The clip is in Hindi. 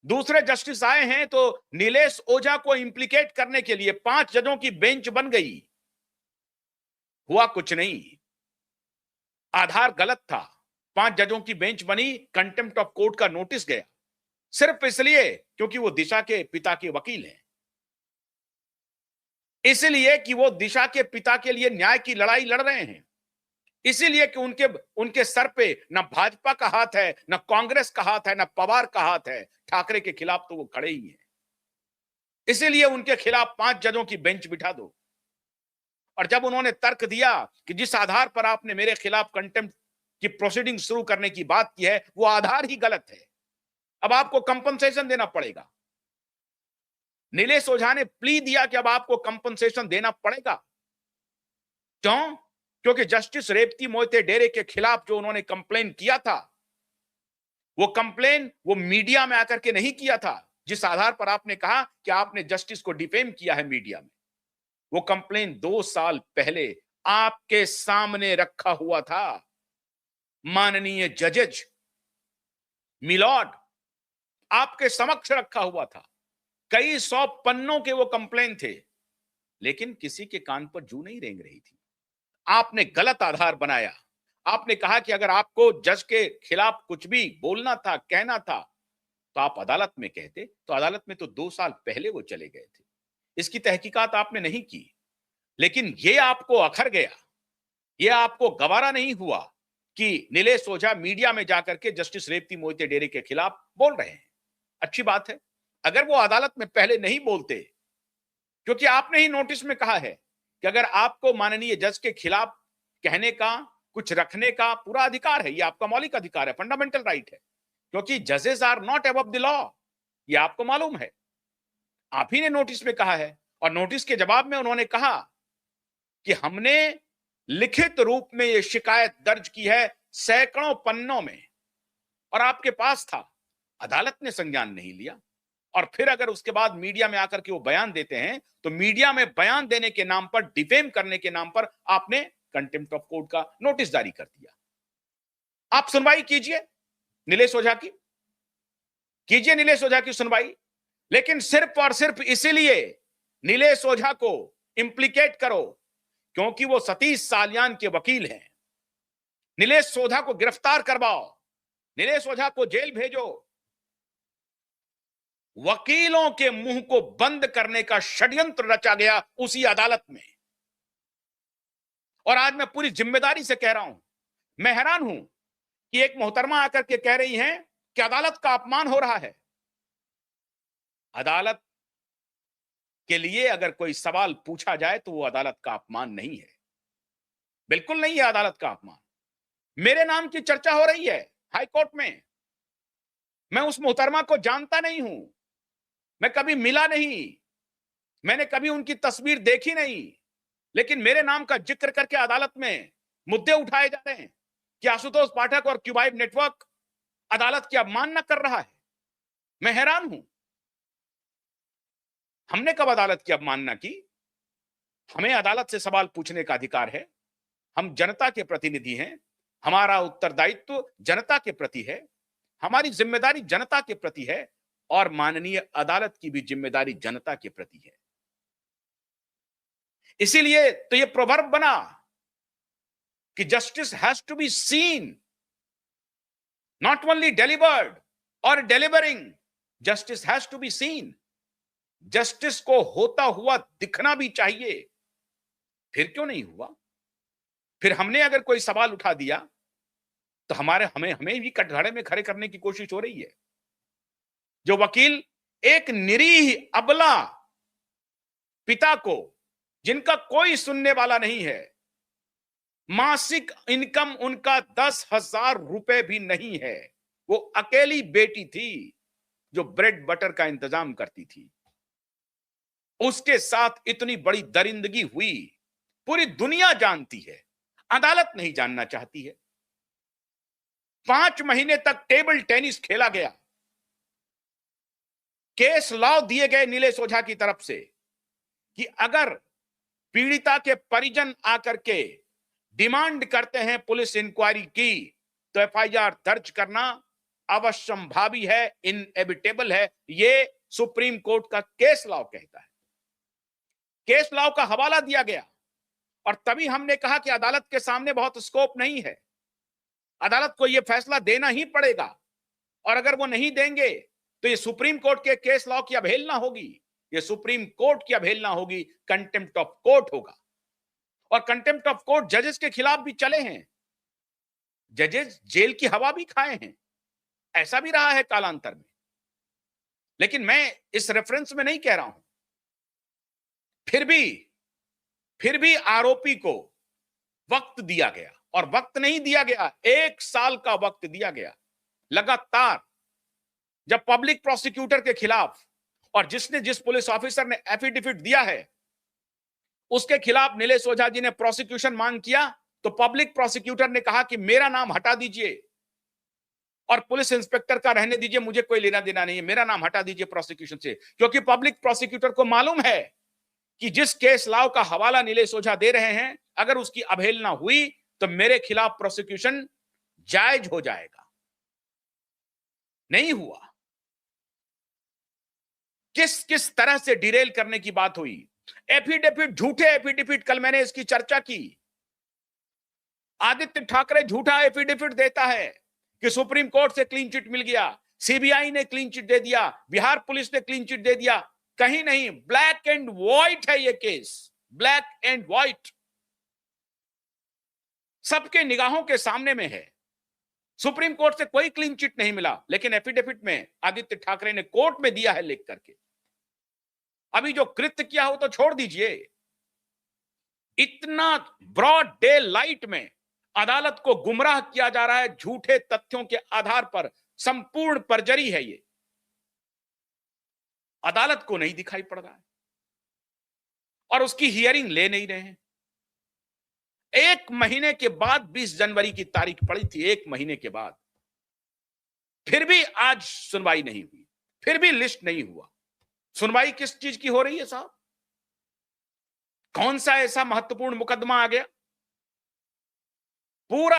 दूसरे जस्टिस आए हैं तो नीलेश ओझा को इंप्लीकेट करने के लिए 5 जजों की बेंच बन गई। हुआ कुछ नहीं, आधार गलत था, 5 जजों की बेंच बनी, कंटेम्प्ट ऑफ कोर्ट का नोटिस गया, सिर्फ इसलिए क्योंकि वो दिशा के पिता के वकील हैं, इसलिए कि वो दिशा के पिता के लिए न्याय की लड़ाई लड़ रहे हैं, इसीलिए कि उनके उनके सर पे न भाजपा का हाथ है, न कांग्रेस का हाथ है, न पवार का हाथ है। ठाकरे के खिलाफ तो वो खड़े ही हैं, इसीलिए उनके खिलाफ 5 जजों की बेंच बिठा दो। और जब उन्होंने तर्क दिया कि जिस आधार पर आपने मेरे खिलाफ कंटेम्प्ट की प्रोसीडिंग शुरू करने की बात की है, वो आधार ही गलत है, अब आपको कंपनसेशन देना पड़ेगा। नीलेश ओझा ने प्ली दिया कि अब आपको कंपनसेशन देना पड़ेगा। क्यों? क्योंकि जस्टिस रेवती मोहिते डेरे के खिलाफ जो उन्होंने कंप्लेन किया था, वो कंप्लेन वो मीडिया में आकर के नहीं किया था, जिस आधार पर आपने कहा कि आपने जस्टिस को डिफेम किया है मीडिया में। वो कंप्लेन 2 साल पहले आपके सामने रखा हुआ था। माननीय जजेज, मिलॉर्ड, आपके समक्ष रखा हुआ था। कई 100 पन्नों के वो कंप्लेन थे, लेकिन किसी के कान पर जू नहीं रेंग रही थी। आपने गलत आधार बनाया। आपने कहा कि अगर आपको जज के खिलाफ कुछ भी बोलना था, कहना था, तो आप अदालत में कहते। तो अदालत में तो 2 साल पहले वो चले गए थे। इसकी तहकीकात आपने नहीं की, लेकिन ये आपको अखर गया, ये आपको गवारा नहीं हुआ कि नीलेश ओझा मीडिया में जाकर के जस्टिस रेवती मोहिते डेरे के खिलाफ बोल रहे हैं। अच्छी बात है, अगर वो अदालत में पहले नहीं बोलते, क्योंकि आपने ही नोटिस में कहा है कि अगर आपको माननीय जज के खिलाफ कहने का, कुछ रखने का पूरा अधिकार है, ये आपका मौलिक अधिकार है, फंडामेंटल राइट है, क्योंकि जजेस are not above the law, ये आपको मालूम है। आप ही ने नोटिस में कहा है, और नोटिस के जवाब में उन्होंने कहा कि हमने लिखित रूप में यह शिकायत दर्ज की है सैकड़ों पन्नों में, और आपके पास था, अदालत ने संज्ञान नहीं लिया। और फिर अगर उसके बाद मीडिया में आकर के वो बयान देते हैं, तो मीडिया में बयान देने के नाम पर, डिफेम करने के नाम पर आपने कंटेम्प्ट ऑफ कोर्ट का नोटिस जारी कर दिया। आप सुनवाई कीजिए नीलेश ओझा की, कीजिए नीलेश ओझा की सुनवाई, लेकिन सिर्फ और सिर्फ इसीलिए नीलेश ओझा को इंप्लीकेट करो क्योंकि वो सतीश सालियान के वकील हैं। नीलेश ओझा को गिरफ्तार करवाओ, नीलेश ओझा को जेल भेजो। वकीलों के मुंह को बंद करने का षड्यंत्र रचा गया उसी अदालत में। और आज मैं पूरी जिम्मेदारी से कह रहा हूं, मैं हैरान हूं कि एक मोहतरमा आकर के कह रही हैं कि अदालत का अपमान हो रहा है। अदालत के लिए अगर कोई सवाल पूछा जाए तो वो अदालत का अपमान नहीं है, बिल्कुल नहीं है अदालत का अपमान। मेरे नाम की चर्चा हो रही है हाई कोर्ट में, मैं उस मोहतरमा को जानता नहीं हूं, मैं कभी मिला नहीं, मैंने कभी उनकी तस्वीर देखी नहीं, लेकिन मेरे नाम का जिक्र करके अदालत में मुद्दे उठाए जा रहे हैं कि आशुतोष पाठक और क्यूबाइब नेटवर्क अदालत की अवमानना कर रहा है। मैं हैरान हूं, हमने कब अदालत की अवमानना की? हमें अदालत से सवाल पूछने का अधिकार है, हम जनता के प्रतिनिधि हैं, हमारा उत्तरदायित्व जनता के प्रति है, हमारी जिम्मेदारी जनता के प्रति है, और माननीय अदालत की भी जिम्मेदारी जनता के प्रति है। इसीलिए तो यह प्रोवर्ब बना कि justice has to be seen, not only delivered और delivering, justice has to be seen. Justice को होता हुआ दिखना भी चाहिए। फिर क्यों नहीं हुआ? फिर हमने अगर कोई सवाल उठा दिया तो हमें भी कटघरे में खड़े करने की कोशिश हो रही है। जो वकील एक निरीह अबला पिता को, जिनका कोई सुनने वाला नहीं है, मासिक इनकम उनका 10,000 रुपए भी नहीं है, वो अकेली बेटी थी जो ब्रेड बटर का इंतजाम करती थी, उसके साथ इतनी बड़ी दरिंदगी हुई, पूरी दुनिया जानती है, अदालत नहीं जानना चाहती है। 5 महीने तक टेबल टेनिस खेला गया, केस लॉ दिए गए नीलेश ओझा की तरफ से कि अगर पीड़िता के परिजन आकर के डिमांड करते हैं पुलिस इंक्वायरी की, तो एफआईआर दर्ज करना अवश्यंभावी है, इनएविटेबल है, ये सुप्रीम कोर्ट का केस लॉ कहता है। केस लॉ का हवाला दिया गया और तभी हमने कहा कि अदालत के सामने बहुत स्कोप नहीं है, अदालत को यह फैसला देना ही पड़ेगा, और अगर वो नहीं देंगे तो ये सुप्रीम कोर्ट के केस लॉ की अवहेलना होगी, ये सुप्रीम कोर्ट की अवहेलना होगी, कंटेम्प्ट ऑफ कोर्ट होगा। और कंटेम्प्ट ऑफ कोर्ट जजेस के खिलाफ भी चले हैं, जजेस जेल की हवा भी खाए हैं, ऐसा भी रहा है कालांतर में। लेकिन मैं इस रेफरेंस में नहीं कह रहा हूं। फिर भी आरोपी को वक्त दिया गया, और वक्त नहीं दिया गया, 1 साल का वक्त दिया गया लगातार। जब पब्लिक प्रोसिक्यूटर के खिलाफ और जिस पुलिस ऑफिसर ने एफिडेविट दिया है उसके खिलाफ नीलेश ओझा जी ने प्रोसिक्यूशन मांग किया, तो पब्लिक प्रोसिक्यूटर ने कहा कि मेरा नाम हटा दीजिए और पुलिस इंस्पेक्टर का रहने दीजिए, मुझे कोई लेना देना नहीं है, मेरा नाम हटा दीजिए प्रोसिक्यूशन से। क्योंकि पब्लिक प्रोसिक्यूटर को मालूम है कि जिस केस लॉ का हवाला नीलेश ओझा दे रहे हैं, अगर उसकी अवहेलना हुई तो मेरे खिलाफ प्रोसिक्यूशन जायज हो जाएगा। नहीं हुआ। किस तरह से डिरेल करने की बात हुई। एफिडेविट, झूठे एफिडेविट, कल मैंने इसकी चर्चा की। आदित्य ठाकरे झूठा एफिडेविट देता है कि सुप्रीम कोर्ट से क्लीन चिट मिल गया, सीबीआई ने क्लीन चिट दे दिया, बिहार पुलिस ने क्लीन चिट दे दिया। कहीं नहीं, ब्लैक एंड व्हाइट है ये केस, ब्लैक एंड व्हाइट, सबके निगाहों के सामने में है। सुप्रीम कोर्ट से कोई क्लीन चिट नहीं मिला, लेकिन एफिडेविट में आदित्य ठाकरे ने कोर्ट में दिया है लिख करके। अभी जो कृत्य किया हो तो छोड़ दीजिए, इतना ब्रॉड डे लाइट में अदालत को गुमराह किया जा रहा है झूठे तथ्यों के आधार पर, संपूर्ण परजरी है ये। अदालत को नहीं दिखाई पड़ रहा है और उसकी हियरिंग ले नहीं रहे हैं। 1 महीने के बाद 20 जनवरी की तारीख पड़ी थी, 1 महीने के बाद, फिर भी आज सुनवाई नहीं हुई, फिर भी लिस्ट नहीं हुआ। सुनवाई किस चीज की हो रही है साहब? कौन सा ऐसा महत्वपूर्ण मुकदमा आ गया? पूरा